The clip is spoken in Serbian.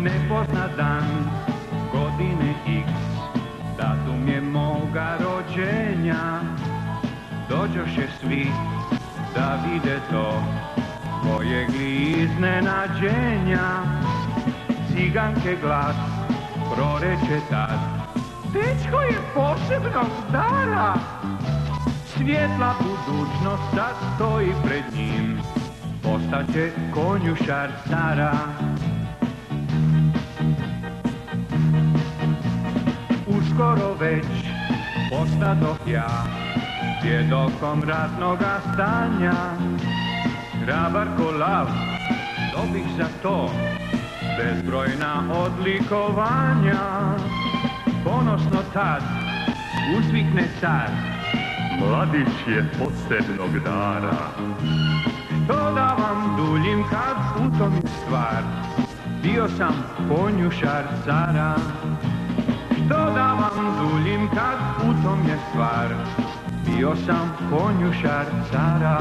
Nepoznat dan, godine X, datum je moga rođenja. Dođoše svi da vide to, kojeg li iznenađenja. Ciganke glas proreče tad, dečko je posebnog dara. Svjetla budućnost sad stoji pred njim, postaće konjušar cara. Uskoro već postadoh ja svjedokom ratnoga stanja. Hrabar ko lav dobih za to bezbrojna odlikovanja. Ponosno tad uzvikne car, mladić je posebnog dara. Što da vam duljim kad u tom je stvar, bio sam konjušar cara. Što da vam duljim kad u tom je stvar, bio sam konjušar cara.